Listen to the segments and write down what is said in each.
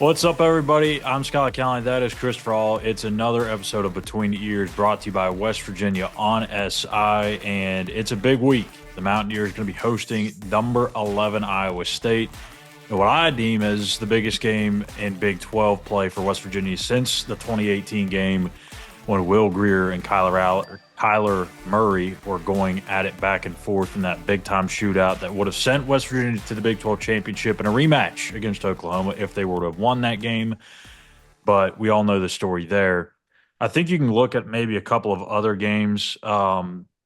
What's up, everybody? I'm Schuyler Callihan. That is Christopher Hall. It's another episode of Between the Ears brought to you by West Virginia on SI, and it's a big week. The Mountaineers are going to be hosting number 11 Iowa State, and what I deem as the biggest game in Big 12 play for West Virginia since the 2018 game when Will Greer and Kyler Murray were going at it back and forth in that big-time shootout that would have sent West Virginia to the Big 12 championship in a rematch against Oklahoma if they were to have won that game. But we all know the story there. I think you can look at maybe a couple of other games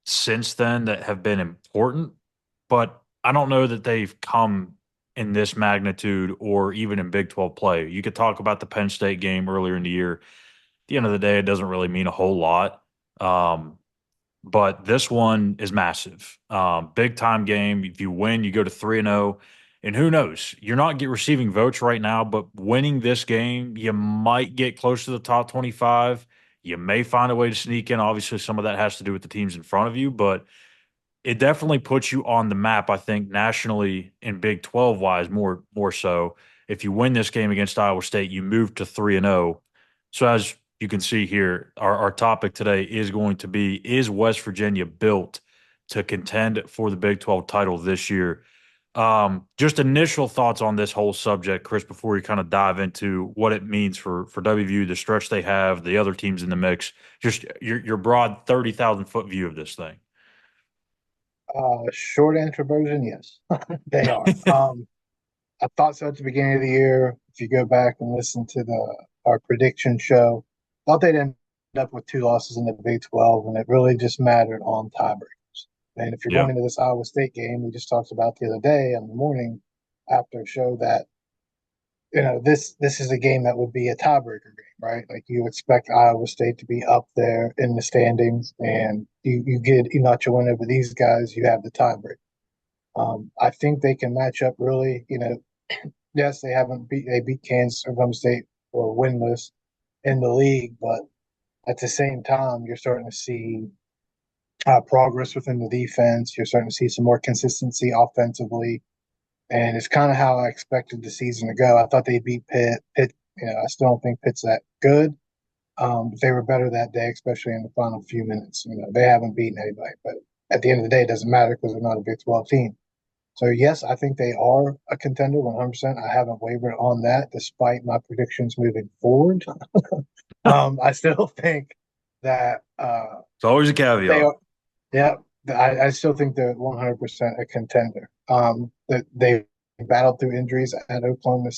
since then that have been important, but I don't know that they've come in this magnitude or even in Big 12 play. You could talk about the Penn State game earlier in the year. The end of the day, it doesn't really mean a whole lot. Um, but this one is massive. Big time game. If you win, you go to 3-0. And who knows? You're not receiving votes right now, but winning this game, you might get close to the top 25. You may find a way to sneak in. Obviously, some of that has to do with the teams in front of you, but it definitely puts you on the map, I think, nationally in Big 12 wise, more so. If you win this game against Iowa State, you move to 3-0. So as you can see here, our topic today is going to be, is West Virginia built to contend for the Big 12 title this year? Just initial thoughts on this whole subject, Chris, before we kind of dive into what it means for WVU, the stretch they have, the other teams in the mix, just your broad 30,000 foot view of this thing. Short answer version, yes, they are. I thought so at the beginning of the year. If you go back and listen to the our prediction show, thought they'd end up with two losses in the Big 12, and it really just mattered on tiebreakers. And if you're going Yeah. into this Iowa State game, we just talked about the other day in the morning after a show that this is a game that would be a tiebreaker game, right? Like you expect Iowa State to be up there in the standings, and you get not your win over these guys, you have the tiebreaker. I think they can match up really. Yes, they beat Kansas or Oklahoma State or winless in the league, but at the same time, you're starting to see progress within the defense. You're starting to see some more consistency offensively, and it's kind of how I expected the season to go. I thought they beat Pitt. Pitt, I still don't think Pitt's that good. But they were better that day, especially in the final few minutes. They haven't beaten anybody, but at the end of the day, it doesn't matter because they're not a Big 12 team. So yes, I think they are a contender 100%. I haven't wavered on that despite my predictions moving forward. I still think that It's always a they caveat. are. Yeah, I still think they're 100% a contender. That they battled through injuries at Oklahoma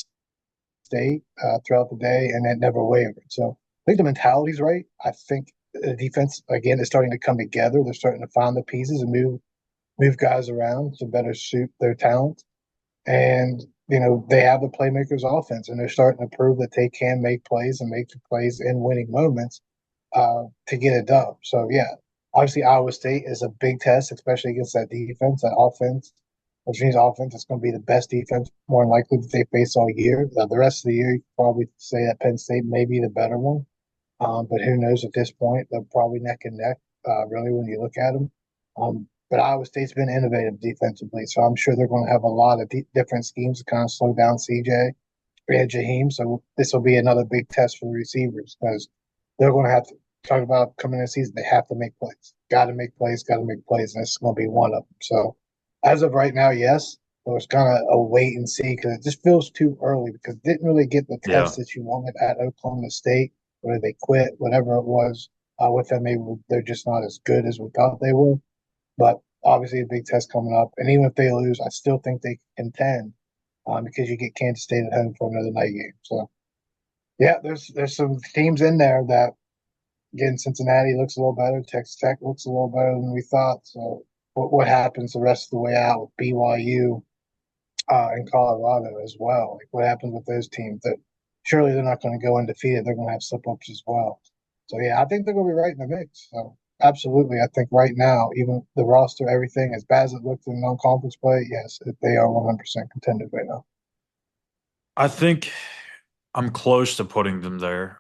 State throughout the day, and it never wavered. So I think the mentality's right. I think the defense again is starting to come together. They're starting to find the pieces and move guys around to better suit their talent. And they have the playmakers offense, and they're starting to prove that they can make plays and make the plays in winning moments to get it done. So yeah, obviously Iowa State is a big test, especially against that defense, that offense. Which means offense is going to be the best defense, more than likely, that they face all year. The rest of the year, you could probably say that Penn State may be the better one. But who knows at this point? They're probably neck and neck, really, when you look at them. But Iowa State's been innovative defensively, so I'm sure they're going to have a lot of different schemes to kind of slow down CJ and Jaheim. So this will be another big test for the receivers because they're going to have to talk about coming in the season. They have to make plays. Got to make plays. Got to make plays, and this is going to be one of them. So as of right now, yes, but it's kind of a wait and see because it just feels too early because it didn't really get the Yeah. test that you wanted at Oklahoma State, whether they quit, whatever it was with them. Maybe they're just not as good as we thought they were. But obviously, a big test coming up. And even if they lose, I still think they can contend because you get Kansas State at home for another night game. So, yeah, there's some teams in there that, again, Cincinnati looks a little better. Texas Tech looks a little better than we thought. So, what happens the rest of the way out with BYU and Colorado as well? Like, what happens with those teams? That surely they're not going to go undefeated. They're going to have slip ups as well. So yeah, I think they're going to be right in the mix. So absolutely, I think right now, even the roster, everything as bad as it looked in non-conference play, yes, they are 100% contenders right now. I think I'm close to putting them there.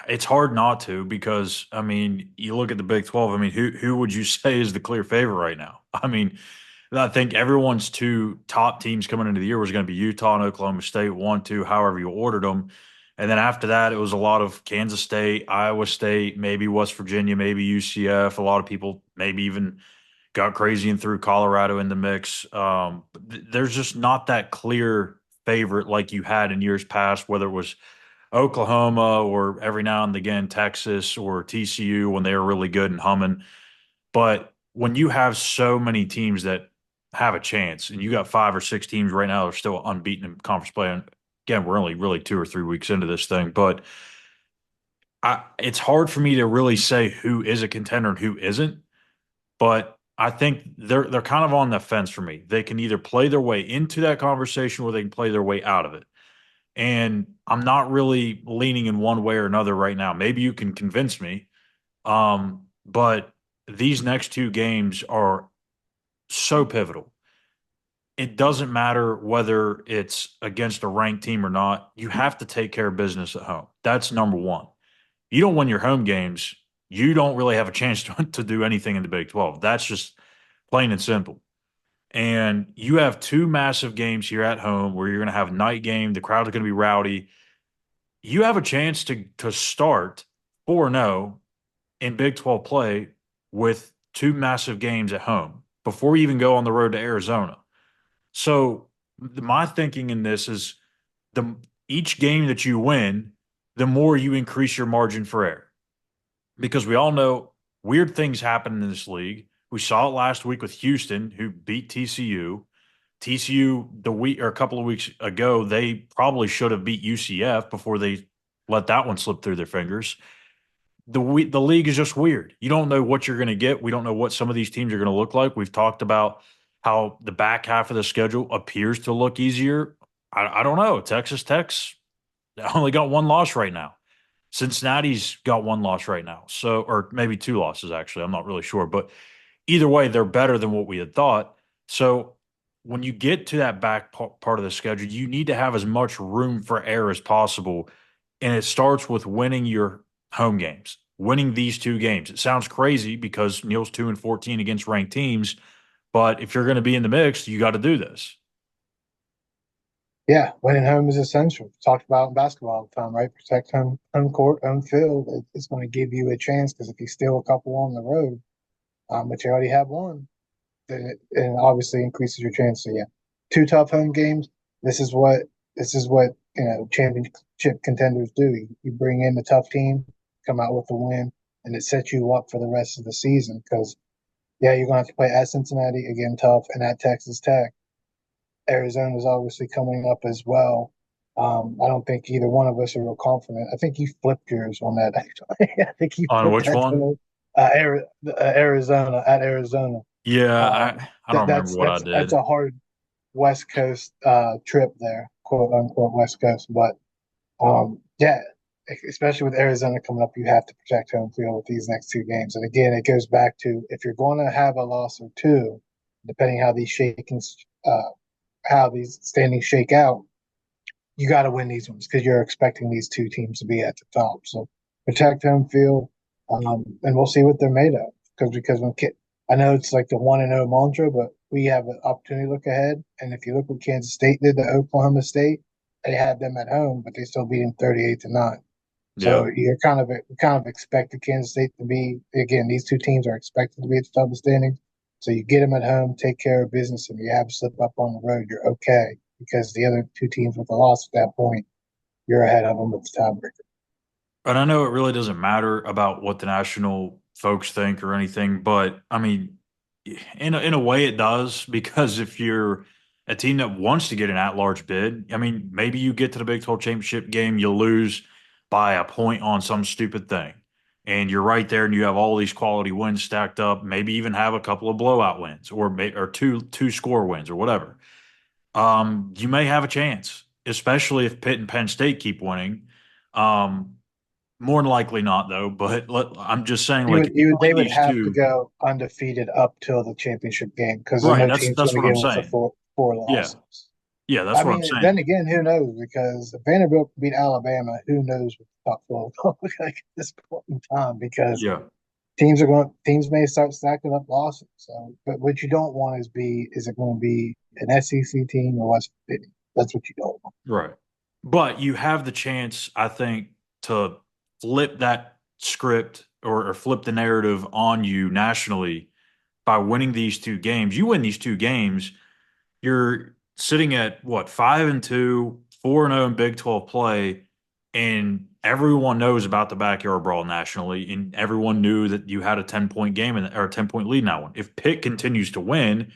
It's hard not to because I mean, you look at the Big 12. I mean, who would you say is the clear favorite right now? I mean, I think everyone's two top teams coming into the year was going to be Utah and Oklahoma State, 1, 2, however you ordered them. And then after that, it was a lot of Kansas State, Iowa State, maybe West Virginia, maybe UCF. A lot of people maybe even got crazy and threw Colorado in the mix. There's just not that clear favorite like you had in years past, whether it was Oklahoma or every now and again Texas or TCU when they were really good and humming. But when you have so many teams that have a chance, and you got 5 or 6 teams right now that are still unbeaten in conference play, and again, we're only really 2 or 3 weeks into this thing, but it's hard for me to really say who is a contender and who isn't. But I think they're kind of on the fence for me. They can either play their way into that conversation or they can play their way out of it. And I'm not really leaning in one way or another right now. Maybe you can convince me. But these next 2 games are so pivotal. It doesn't matter whether it's against a ranked team or not. You have to take care of business at home. That's number one. You don't win your home games, you don't really have a chance to do anything in the Big 12. That's just plain and simple. And you have 2 massive games here at home where you're going to have a night game. The crowd is going to be rowdy. You have a chance to start 4-0 in Big 12 play with 2 massive games at home before you even go on the road to Arizona. So my thinking in this is the each game that you win, the more you increase your margin for error. Because we all know weird things happen in this league. We saw it last week with Houston, who beat TCU. TCU the week or a couple of weeks ago, they probably should have beat UCF before they let that one slip through their fingers. The league is just weird. You don't know what you're going to get. We don't know what some of these teams are going to look like. We've talked about how the back half of the schedule appears to look easier. I don't know. Texas Tech's only got 1 loss right now. Cincinnati's got 1 loss right now. So, or maybe 2 losses, actually. I'm not really sure. But either way, they're better than what we had thought. So when you get to that back part of the schedule, you need to have as much room for error as possible. And it starts with winning your home games, winning these 2 games. It sounds crazy because Neil's 2-14 against ranked teams. But if you're going to be in the mix, you got to do this. Yeah, winning home is essential. Talked about in basketball all the time, right? Protect home court, home field. It's going to give you a chance because if you steal a couple on the road, but you already have one, then it obviously increases your chance. So yeah, 2 tough home games. This is what championship contenders do. You bring in the tough team, come out with a win, and it sets you up for the rest of the season. Because yeah, you're going to have to play at Cincinnati again, tough, and at Texas Tech. Arizona is obviously coming up as well. I don't think either one of us are real confident. I think you flipped yours on that. Actually, I think you On flipped which that one? to Arizona at Arizona. Yeah, Um, I don't remember that's what I that's did. a hard West Coast trip there, quote unquote West Coast. But yeah, especially with Arizona coming up, you have to protect home field with these next 2 games. And again, it goes back to if you're going to have a loss or two, depending how these standings shake out, you got to win these ones because you're expecting these 2 teams to be at the top. So protect home field, and we'll see what they're made of. Because I know it's like the 1-0 mantra, but we have an opportunity to look ahead. And if you look what Kansas State did to Oklahoma State, they had them at home, but they still beat them 38-9. Yeah. So you're kind of expected Kansas State to be again. These 2 teams are expected to be at the top of the standings. So you get them at home, take care of business, and you have a slip up on the road, you're okay because the other 2 teams with a loss at that point, you're ahead of them with the tiebreaker. And I know it really doesn't matter about what the national folks think or anything, but I mean, in a way it does because if you're a team that wants to get an at-large bid, I mean, maybe you get to the Big 12 championship game, you lose by a point on some stupid thing, and you're right there, and you have all these quality wins stacked up. Maybe even have a couple of blowout wins, or two score wins, or whatever. You may have a chance, especially if Pitt and Penn State keep winning. Um, More than likely not, though. But I'm just saying, like, if you They win would these have to two, go undefeated up till the championship game because right? no That's team's going that's to what I'm get with the saying. four Yeah, losses. yeah, that's I what I'm mean, then saying. again, who knows? Because if Vanderbilt beat Alabama, who knows what the top 12 will look like at this point in time? Because Yeah, teams may start stacking up losses. So, but what you don't want is it going to be an SEC team or West Virginia? That's what you don't want. Right. But you have the chance, I think, to flip that script or flip the narrative on you nationally by winning these two games. You win these two games, you're sitting at what, 5-2, 4-0 in Big 12 play, and everyone knows about the backyard brawl nationally, and everyone knew that you had a 10-point game or a 10-point lead in that one. If Pitt continues to win,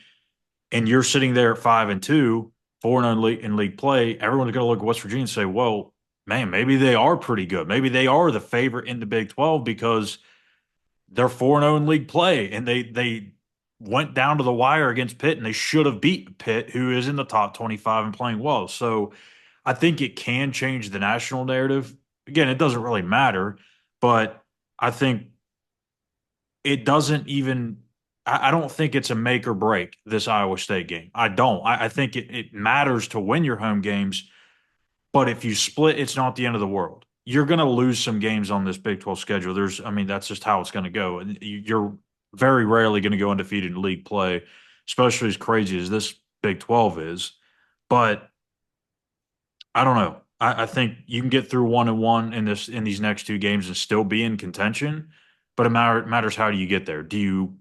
and you're sitting there at 5-2, 4-0 in league play, everyone's going to look at West Virginia and say, well, man, maybe they are pretty good. Maybe they are the favorite in the Big 12 because they're 4-0 in league play and they went down to the wire against Pitt and they should have beat Pitt, who is in the top 25 and playing well. So I think it can change the national narrative. Again, it doesn't really matter, but I think it doesn't even I don't think it's a make or break this Iowa State game. I don't. I think it matters to win your home games, but if you split, it's not the end of the world. You're going to lose some games on this Big 12 schedule. I mean, that's just how it's going to go. And you're very rarely going to go undefeated in league play, especially as crazy as this Big 12 is. But I don't know. I think you can get through 1-1 in these next two games and still be in contention. But matters how do you get there? Do you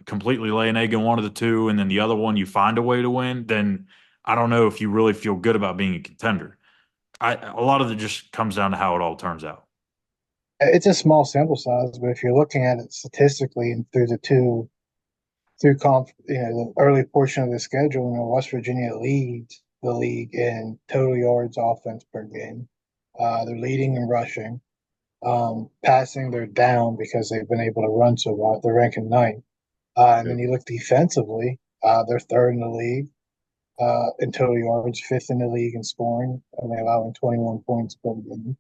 completely lay an egg in one of the two, and then the other one you find a way to win? Then I don't know if you really feel good about being a contender. A lot of it just comes down to how it all turns out. It's a small sample size, but if you're looking at it statistically and through the early portion of the schedule, West Virginia leads the league in total yards offense per game. They're leading in rushing. Passing, they're down because they've been able to run so well. They're ranking ninth. And then Yep. you look defensively, they're third in the league in total yards, fifth in the league in scoring, only allowing 21 points per game.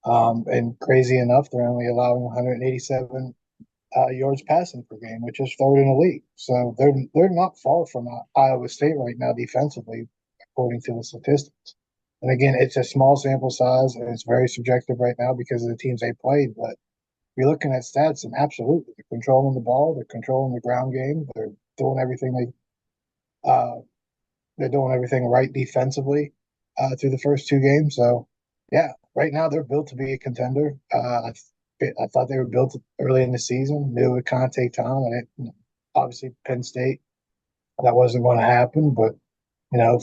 And crazy enough, they're only allowing 187 yards passing per game, which is third in the league. So they're not far from Iowa State right now defensively, according to the statistics. And again, it's a small sample size and it's very subjective right now because of the teams they played. But you're looking at stats, and absolutely, they're controlling the ball, they're controlling the ground game, doing everything uh, they're doing everything right defensively through the first two games. So, yeah, right now they're built to be a contender. I thought they were built early in the season. Knew it would kind of take time, and obviously Penn State that wasn't going to happen. But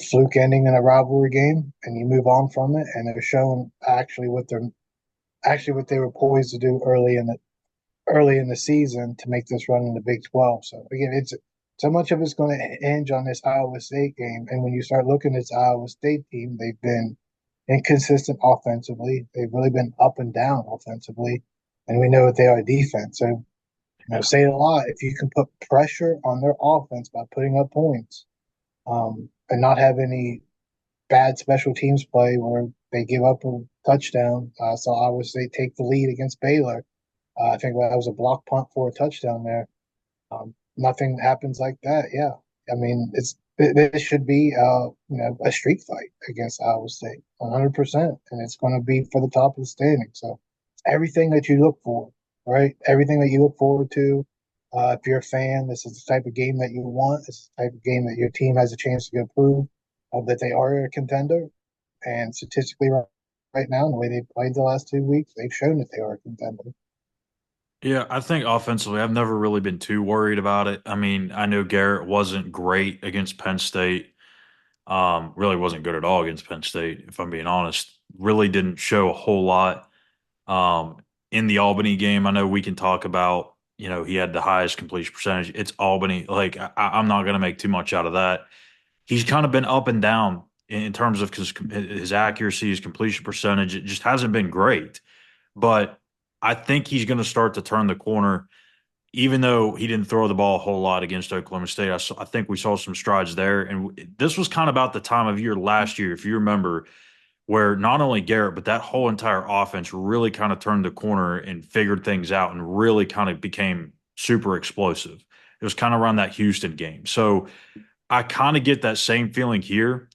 fluke ending in a rivalry game, and you move on from it, and they're showing actually what they were poised to do early in the season to make this run in the Big 12. So again, it's so much of it's going to hinge on this Iowa State game. And when you start looking at this Iowa State team, they've been inconsistent offensively. They've really been up and down offensively, and we know what they are defense. So say it a lot. If you can put pressure on their offense by putting up points, and not have any bad special teams play where they give up a touchdown. So Iowa State take the lead against Baylor. I think that was a block punt for a touchdown there. Nothing happens like that. Yeah, I mean this should be a street fight against Iowa State, 100%, and it's going to be for the top of the standing. So everything that you look for, right? Everything that you look forward to. If you're a fan, this is the type of game that you want. This is the type of game that your team has a chance to prove that they are a contender. And statistically, right now, the way they've played the last 2 weeks, they've shown that they are a contender. Yeah, I think offensively, I've never really been too worried about it. I mean, I know Garrett wasn't great against Penn State. Really wasn't good at all against Penn State, if I'm being honest. Really didn't show a whole lot. In the Albany game, I know we can talk about, he had the highest completion percentage. It's Albany. Like, I'm not going to make too much out of that. He's kind of been up and down in terms of his accuracy, his completion percentage. It just hasn't been great. But I think he's going to start to turn the corner, even though he didn't throw the ball a whole lot against Oklahoma State. I think we saw some strides there. And this was kind of about the time of year last year, if you remember, where not only Garrett, but that whole entire offense really kind of turned the corner and figured things out and really kind of became super explosive. It was kind of around that Houston game. So I kind of get that same feeling here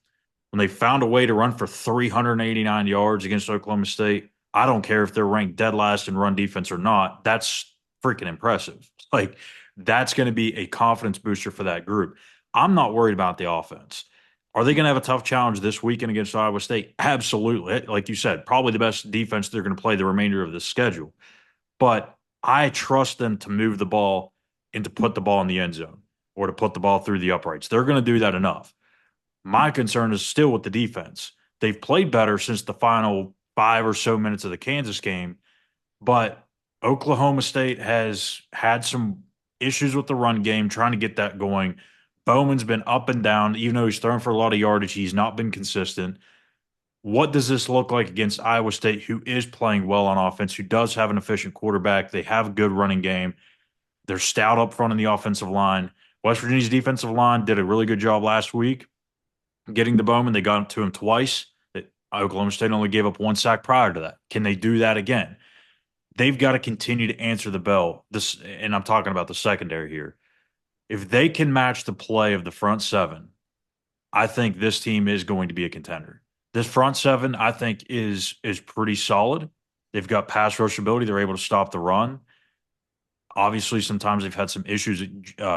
when they found a way to run for 389 yards against Oklahoma State. I don't care if they're ranked dead last in run defense or not. That's freaking impressive. Like that's going to be a confidence booster for that group. I'm not worried about the offense. Are they going to have a tough challenge this weekend against Iowa State? Absolutely. Like you said, probably the best defense they're going to play the remainder of the schedule. But I trust them to move the ball and to put the ball in the end zone or to put the ball through the uprights. They're going to do that enough. My concern is still with the defense. They've played better since the final 5 or so minutes of the Kansas game, but Oklahoma State has had some issues with the run game, trying to get that going. Bowman's been up and down, even though he's thrown for a lot of yardage. He's not been consistent. What does this look like against Iowa State, who is playing well on offense, who does have an efficient quarterback? They have a good running game. They're stout up front in the offensive line. West Virginia's defensive line did a really good job last week getting to Bowman. They got to him twice. Oklahoma State only gave up 1 sack prior to that. Can they do that again? They've got to continue to answer the bell. This, and I'm talking about the secondary here. If they can match the play of the front seven, I think this team is going to be a contender. This front seven, I think, is pretty solid. They've got pass rush ability. They're able to stop the run. Obviously, sometimes they've had some issues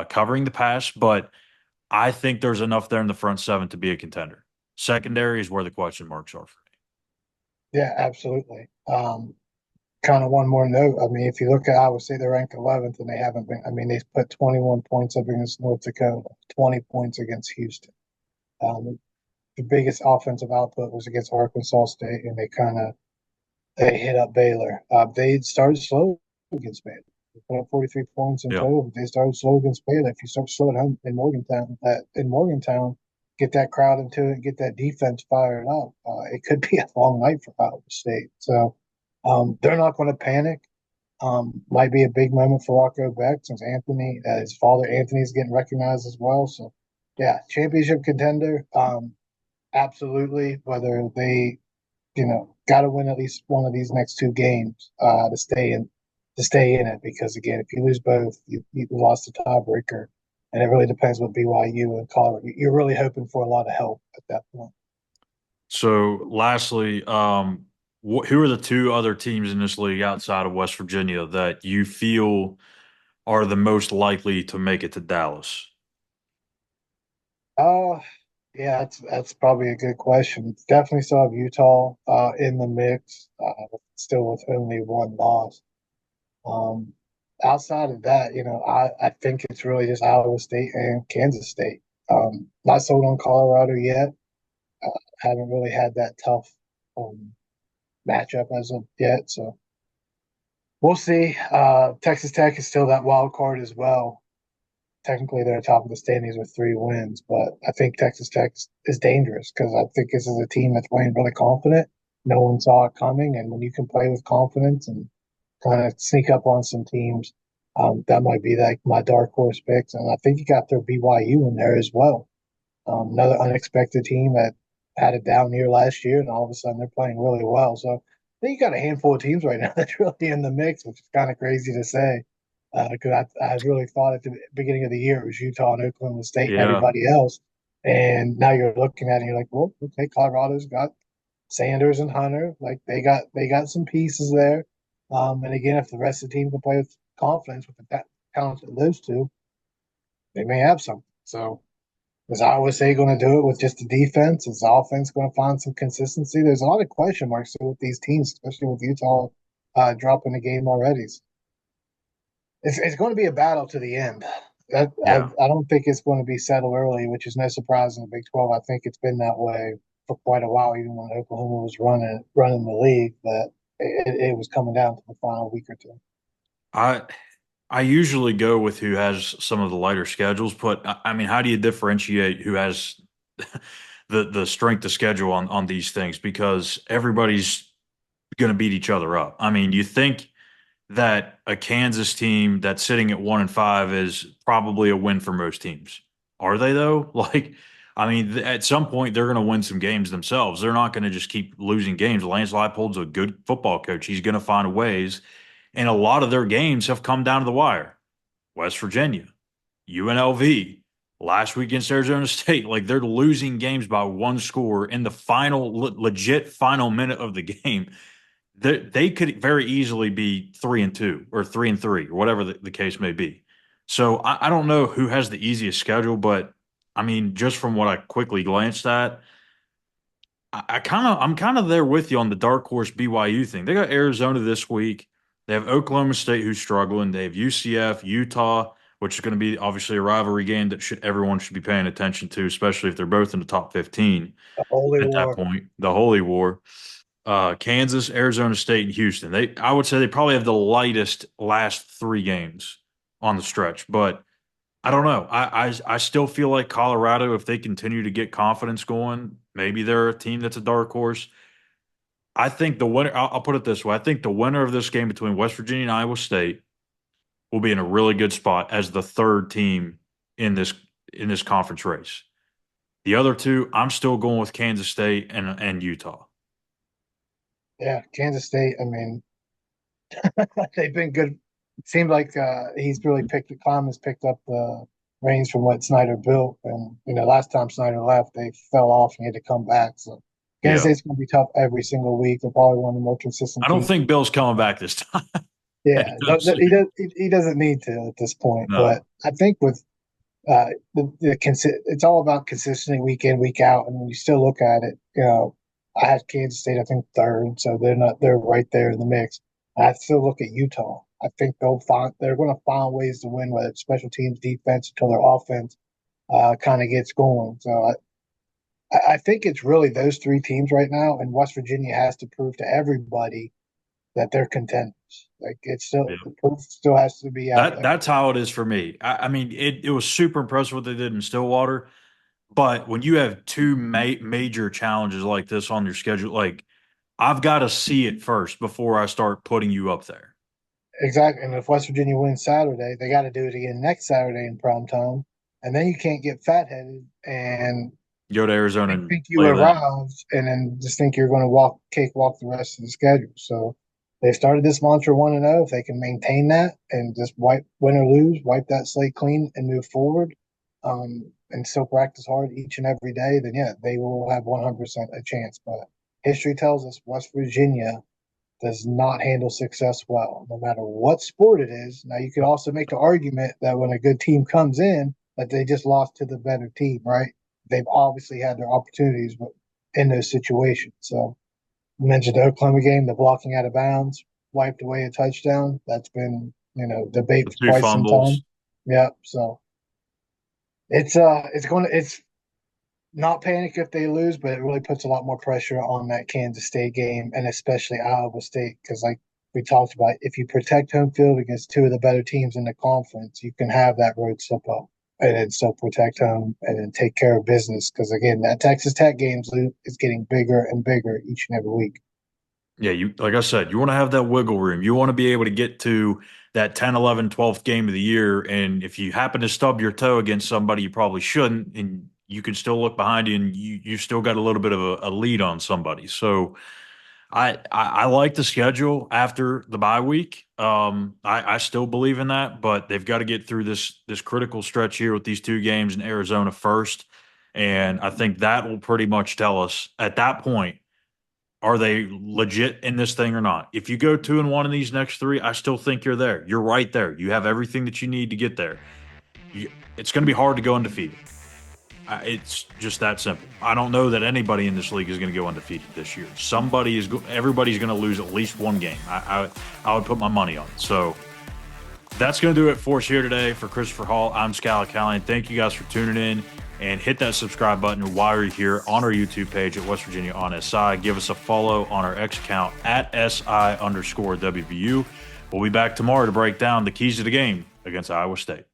covering the pass, but I think there's enough there in the front seven to be a contender. Secondary is where the question marks are for me. Yeah, absolutely. Kind of one more note. I mean, if you look at Iowa State, they're ranked 11th, and they haven't been. I mean, they've put 21 points up against North Dakota, 20 points against Houston. The biggest offensive output was against Arkansas State, and they hit up Baylor. They started slow against Baylor. They put up 43 points in Yeah. total, but they started slow against Baylor. If you start slow at home in Morgantown, get that crowd into it, get that defense fired up. It could be a long night for Iowa State. So they're not going to panic. Might be a big moment for Rocco Beck since his father Anthony is getting recognized as well. So, yeah, championship contender. Absolutely. Whether they, got to win at least one of these next two games to stay in it. Because again, if you lose both, you lost a tiebreaker, and it really depends what BYU and Colorado. You're really hoping for a lot of help at that point. So, lastly, who are the two other teams in this league outside of West Virginia that you feel are the most likely to make it to Dallas? Uh yeah, that's probably a good question. Definitely still have Utah in the mix, still with only one loss. Um, Outside of that, I think it's really just Iowa State and Kansas State. Not sold on Colorado yet. Haven't really had that tough um, matchup as of yet, so we'll see. Texas Tech is still that wild card as well. Technically, they're top of the standings with 3 wins, but I think Texas Tech is dangerous because I think this is a team that's playing really confident. No one saw it coming, and when you can play with confidence and kind of sneak up on some teams, that might be like my dark horse picks. And I think you got their BYU in there as well. Another unexpected team that had a down year last year, and all of a sudden they're playing really well. So I think you got a handful of teams right now that's really in the mix, which is kind of crazy to say. Because I really thought at the beginning of the year it was Utah and Oklahoma State and Yeah. everybody else. And now you're looking at it and you're like, well, okay, Colorado's got Sanders and Hunter. Like they got some pieces there. And again, if the rest of the team can play with confidence with the talent of those two, they may have something. So is Iowa State going to do it with just the defense? Is the offense going to find some consistency? There's a lot of question marks still with these teams, especially with Utah dropping the game already. It's going to be a battle to the end. Yeah. I don't think it's going to be settled early, which is no surprise in the Big 12. I think it's been that way for quite a while, even when Oklahoma was running the league. But it was coming down to the final week or two. I I usually go with who has some of the lighter schedules, but I mean, how do you differentiate who has the strength of schedule on these things? Because everybody's going to beat each other up. I mean, you think that a Kansas team that's sitting at 1-5 is probably a win for most teams. Are they though? Like, I mean, at some point they're going to win some games themselves. They're not going to just keep losing games. Lance Leipold's a good football coach. He's going to find ways, and a lot of their games have come down to the wire. West Virginia, UNLV, last week against Arizona State, like they're losing games by one score in the final legit final minute of the game. they could very easily be 3-2 or 3-3 or whatever the case may be. So I don't know who has the easiest schedule, but I mean, just from what I quickly glanced at, I'm kind of there with you on the dark horse BYU thing. They got Arizona this week. They have Oklahoma State who's struggling. They have UCF, Utah, which is going to be obviously a rivalry game that everyone should be paying attention to, especially if they're both in the top 15 The Holy at that War. point. The Holy War. Kansas, Arizona State, and Houston. I would say they probably have the lightest last three games on the stretch, but I don't know. I still feel like Colorado, if they continue to get confidence going, maybe they're a team that's a dark horse. I think the winner. I'll put it this way: I think the winner of this game between West Virginia and Iowa State will be in a really good spot as the third team in this conference race. The other two, I'm still going with Kansas State and Utah. Yeah, Kansas State. I mean, they've been good. It seemed like he's really Klim has picked up the reins from what Snyder built. And last time Snyder left, they fell off and he had to come back. So Kansas Yeah, State's going to be tough every single week. They're probably one of the more consistent I don't teams. think Bill's coming back this time. Yeah, he doesn't need to at this point. No. But I think with it's all about consistency week in, week out. And when you still look at it, I had Kansas State, I think third, so they're right there in the mix. I still look at Utah. I think they're going to find ways to win, whether it's special teams, defense, until their offense kind of gets going. So I think it's really those three teams right now, and West Virginia has to prove to everybody that they're contenders. Like Yeah. the proof still has to be out there. That's how it is for me. I mean, it was super impressive what they did in Stillwater, but when you have two major challenges like this on your schedule, like I've got to see it first before I start putting you up there. Exactly. And if West Virginia wins Saturday, they got to do it again next Saturday in prime time. And then you can't get fat headed and Go to Arizona and think you play them. arrived and then just think you're going to walk the rest of the schedule. So they started this mantra 1-0. If they can maintain that and just win or lose, wipe that slate clean and move forward, and still practice hard each and every day, then yeah, they will have 100% a chance. But history tells us West Virginia does not handle success well, no matter what sport it is. Now, you could also make the argument that when a good team comes in, that they just lost to the better team, right? They've obviously had their opportunities in those situations. So, you mentioned the Oklahoma game, the blocking out of bounds, wiped away a touchdown. That's been, debate The for two quite some fumbles. time. Yeah. So it's not panic if they lose, but it really puts a lot more pressure on that Kansas State game and especially Iowa State because, like we talked about, if you protect home field against two of the better teams in the conference, you can have that road slip up and then still protect home and then take care of business. Because again, that Texas Tech game is getting bigger and bigger each and every week. Yeah, you like I said, you want to have that wiggle room. You want to be able to get to that 10, 11, 12th game of the year. And if you happen to stub your toe against somebody you probably shouldn't, and you can still look behind you and you still got a little bit of a lead on somebody. So I like the schedule after the bye week. I still believe in that, but they've got to get through this critical stretch here with these two games in Arizona first. And I think that will pretty much tell us at that point, are they legit in this thing or not? If you go 2-1 in these next three, I still think you're there. You're right there. You have everything that you need to get there. It's going to be hard to go undefeated. It's just that simple. I don't know that anybody in this league is going to go undefeated this year. Everybody's going to lose at least one game. I would put my money on it. So that's going to do it for us here today. For Christopher Hall, I'm Schuyler Callihan. Thank you guys for tuning in, and hit that subscribe button while you're here on our YouTube page at West Virginia on SI. Give us a follow on our X account at SI_WVU. We'll be back tomorrow to break down the keys to the game against Iowa State.